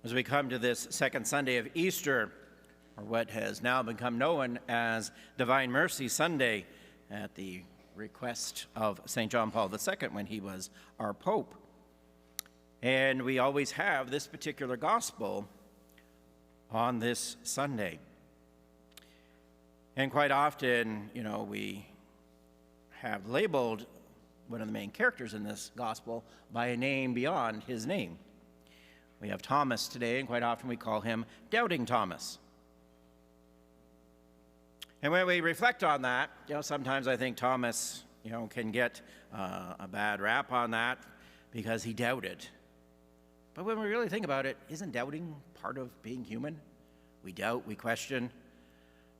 As we come to this second Sunday of Easter, or what has now become known as Divine Mercy Sunday, at the request of St. John Paul II when he was our Pope. And we always have this particular gospel on this Sunday. And quite often, we have labeled one of the main characters in this gospel by a name beyond his name. We have Thomas today, and quite often we call him Doubting Thomas. And when we reflect on that, sometimes I think Thomas, can get a bad rap on that because he doubted. But when we really think about it, isn't doubting part of being human? We doubt, we question.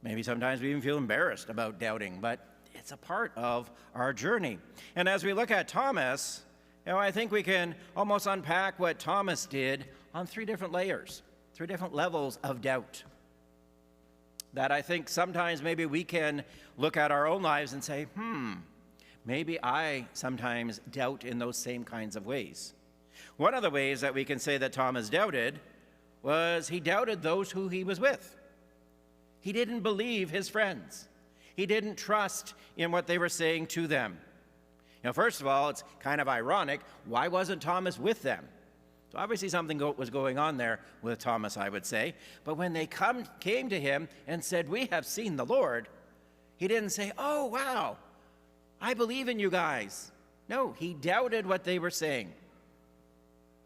Maybe sometimes we even feel embarrassed about doubting, but it's a part of our journey. And as we look at Thomas, I think we can almost unpack what Thomas did on three different layers, three different levels of doubt. That I think sometimes maybe we can look at our own lives and say, maybe I sometimes doubt in those same kinds of ways. One of the ways that we can say that Thomas doubted was he doubted those who he was with. He didn't believe his friends. He didn't trust in what they were saying to them. First of all, it's kind of ironic. Why wasn't Thomas with them? So obviously something was going on there with Thomas, I would say. But when they came to him and said, "We have seen the Lord," he didn't say, "Oh, wow, I believe in you guys." No, he doubted what they were saying.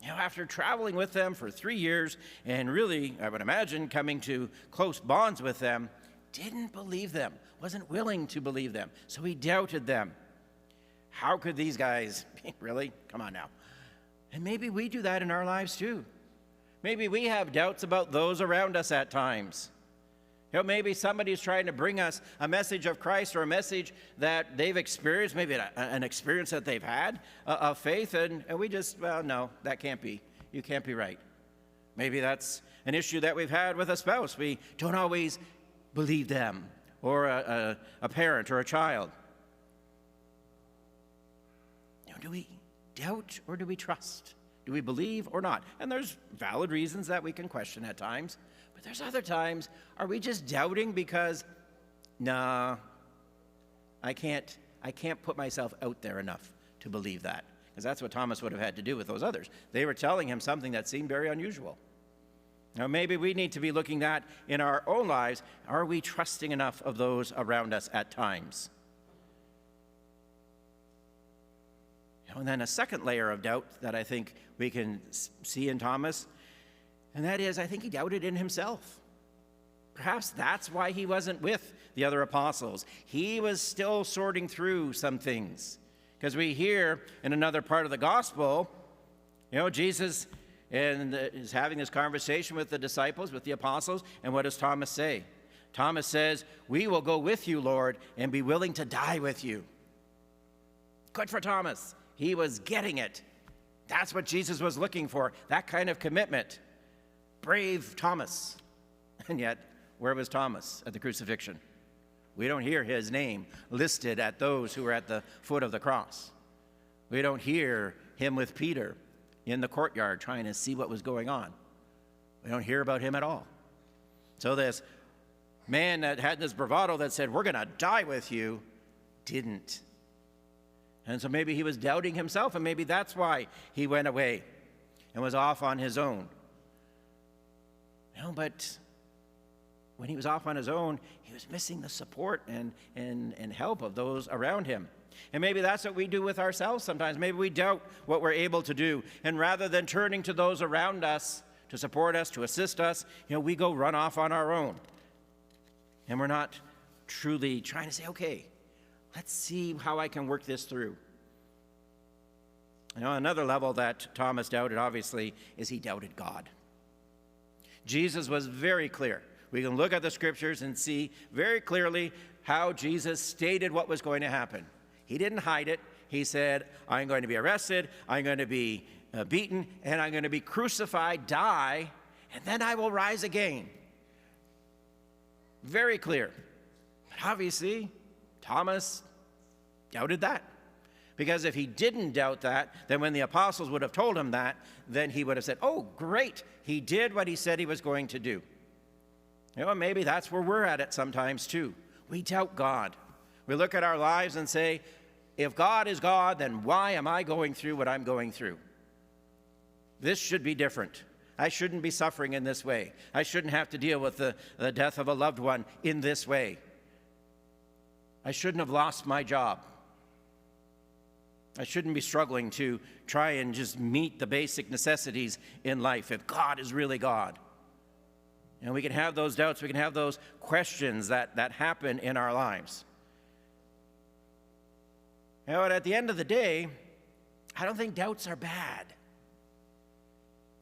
After traveling with them for 3 years and really, I would imagine, coming to close bonds with them, didn't believe them, wasn't willing to believe them. So he doubted them. How could these guys, really? Come on now. And maybe we do that in our lives too. Maybe we have doubts about those around us at times. Maybe somebody's trying to bring us a message of Christ or a message that they've experienced, maybe an experience that they've had of faith, and we just, well, no, that can't be. You can't be right. Maybe that's an issue that we've had with a spouse. We don't always believe them, or a parent or a child. Do we doubt or do we trust? Do we believe or not? And there's valid reasons that we can question at times. But there's other times, are we just doubting because, nah, I can't put myself out there enough to believe that. Because that's what Thomas would have had to do with those others. They were telling him something that seemed very unusual. Now maybe we need to be looking at in our own lives, are we trusting enough of those around us at times? And then a second layer of doubt that I think we can see in Thomas, and that is, I think he doubted in himself. Perhaps that's why he wasn't with the other apostles. He was still sorting through some things. Because we hear in another part of the gospel, Jesus is having this conversation with the disciples, with the apostles, and what does Thomas say? Thomas says, "We will go with you, Lord, and be willing to die with you." Good for Thomas. He was getting it. That's what Jesus was looking for, that kind of commitment. Brave Thomas. And yet, where was Thomas at the crucifixion? We don't hear his name listed at those who were at the foot of the cross. We don't hear him with Peter in the courtyard trying to see what was going on. We don't hear about him at all. So this man that had this bravado that said, "We're going to die with you," didn't. And so maybe he was doubting himself, and maybe that's why he went away and was off on his own. But when he was off on his own, he was missing the support and help of those around him. And maybe that's what we do with ourselves sometimes. Maybe we doubt what we're able to do. And rather than turning to those around us to support us, to assist us, we go run off on our own. And we're not truly trying to say, okay, let's see how I can work this through. Another level that Thomas doubted, obviously, is he doubted God. Jesus was very clear. We can look at the scriptures and see very clearly how Jesus stated what was going to happen. He didn't hide it. He said, "I'm going to be arrested, I'm going to be beaten, and I'm going to be crucified, die, and then I will rise again." Very clear. But obviously, Thomas doubted that. Because if he didn't doubt that, then when the apostles would have told him that, then he would have said, oh, great, he did what he said he was going to do. You know, maybe that's where we're at it sometimes too. We doubt God. We look at our lives and say, if God is God, then why am I going through what I'm going through? This should be different. I shouldn't be suffering in this way. I shouldn't have to deal with the death of a loved one in this way. I shouldn't have lost my job. I shouldn't be struggling to try and just meet the basic necessities in life if God is really God. And we can have those doubts, we can have those questions that happen in our lives. You know, and at the end of the day, I don't think doubts are bad.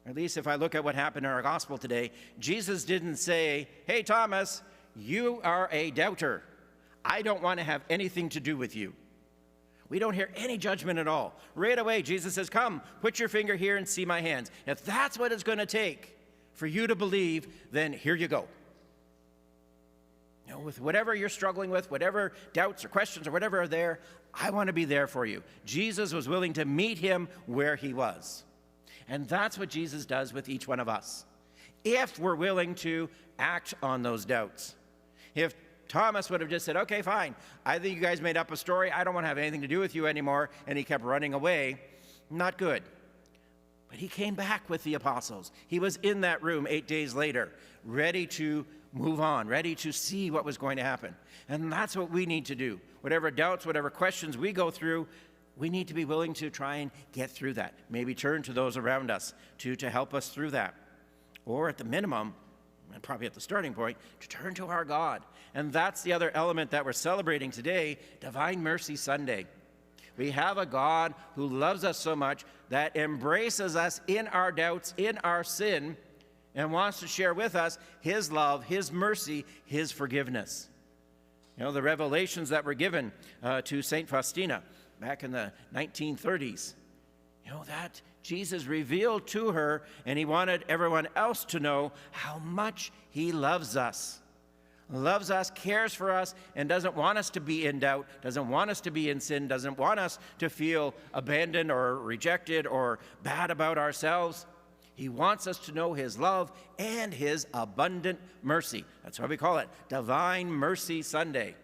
Or at least if I look at what happened in our gospel today, Jesus didn't say, hey, Thomas, you are a doubter. I don't want to have anything to do with you. We don't hear any judgment at all. Right away, Jesus says, come, put your finger here and see my hands. If that's what it's going to take for you to believe, then here you go. You know, with whatever you're struggling with, whatever doubts or questions or whatever are there, I want to be there for you. Jesus was willing to meet him where he was. And that's what Jesus does with each one of us, if we're willing to act on those doubts. If Thomas would have just said, okay, fine, I think you guys made up a story, I don't want to have anything to do with you anymore, and he kept running away, not good. But he came back with the apostles. He was in that room 8 days later, ready to move on, ready to see what was going to happen. And that's what we need to do. Whatever doubts, whatever questions we go through, we need to be willing to try and get through that. Maybe turn to those around us to help us through that. Or at the minimum, and probably at the starting point, to turn to our God. And that's the other element that we're celebrating today, Divine Mercy Sunday. We have a God who loves us so much that embraces us in our doubts, in our sin, and wants to share with us his love, his mercy, his forgiveness. You know, the revelations that were given to St. Faustina back in the 1930s, you know, that Jesus revealed to her, and he wanted everyone else to know how much he loves us, cares for us, and doesn't want us to be in doubt, doesn't want us to be in sin, doesn't want us to feel abandoned or rejected or bad about ourselves. He wants us to know his love and his abundant mercy. That's why we call it Divine Mercy Sunday.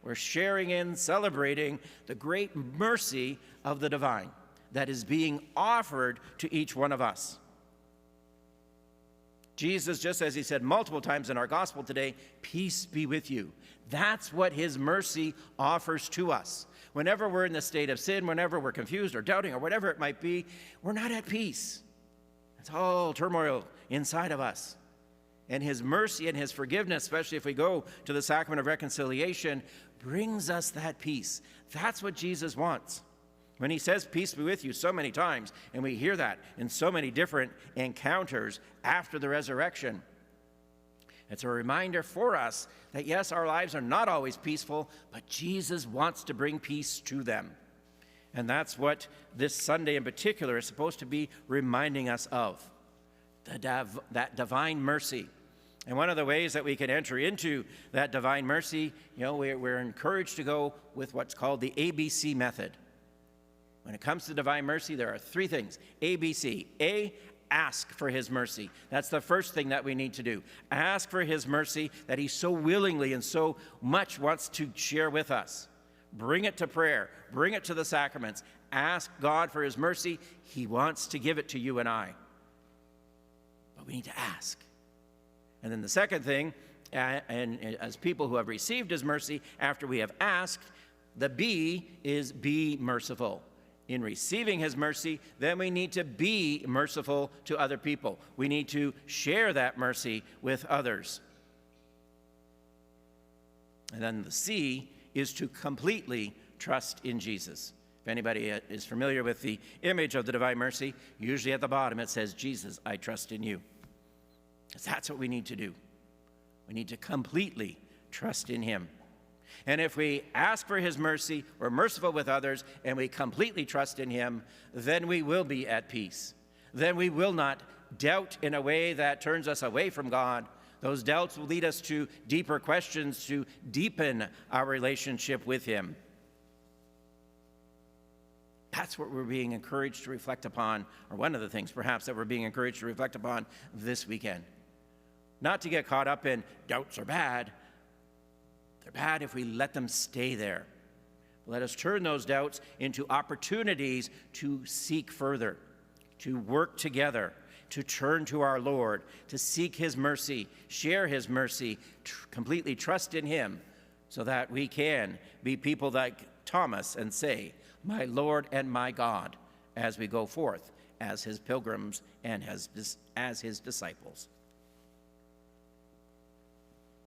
We're sharing in, celebrating the great mercy of the divine that is being offered to each one of us. Jesus, just as he said multiple times in our gospel today, peace be with you. That's what his mercy offers to us. Whenever we're in the state of sin, whenever we're confused or doubting or whatever it might be, we're not at peace. It's all turmoil inside of us. And his mercy and his forgiveness, especially if we go to the sacrament of reconciliation, brings us that peace. That's what Jesus wants. When he says, peace be with you so many times, and we hear that in so many different encounters after the resurrection, it's a reminder for us that yes, our lives are not always peaceful, but Jesus wants to bring peace to them. And that's what this Sunday in particular is supposed to be reminding us of, that divine mercy. And one of the ways that we can enter into that divine mercy, you know, we're encouraged to go with what's called the ABC method. When it comes to divine mercy, there are three things. ABC. A, ask for his mercy. That's the first thing that we need to do. Ask for his mercy that he so willingly and so much wants to share with us. Bring it to prayer. Bring it to the sacraments. Ask God for his mercy. He wants to give it to you and I. But we need to ask. And then the second thing, and as people who have received his mercy after we have asked, the B is be merciful. In receiving his mercy, then we need to be merciful to other people. We need to share that mercy with others. And then the C is to completely trust in Jesus. If anybody is familiar with the image of the divine mercy, usually at the bottom it says, Jesus, I trust in you. That's what we need to do. We need to completely trust in him. And if we ask for his mercy, we're merciful with others, and we completely trust in him, then we will be at peace. Then we will not doubt in a way that turns us away from God. Those doubts will lead us to deeper questions to deepen our relationship with him. That's what we're being encouraged to reflect upon, or one of the things perhaps that we're being encouraged to reflect upon this weekend. Not to get caught up in doubts are bad. They're bad if we let them stay there. Let us turn those doubts into opportunities to seek further, to work together, to turn to our Lord, to seek his mercy, share his mercy, completely trust in him, so that we can be people like Thomas and say, "My Lord and my God," as we go forth as his pilgrims and as his disciples.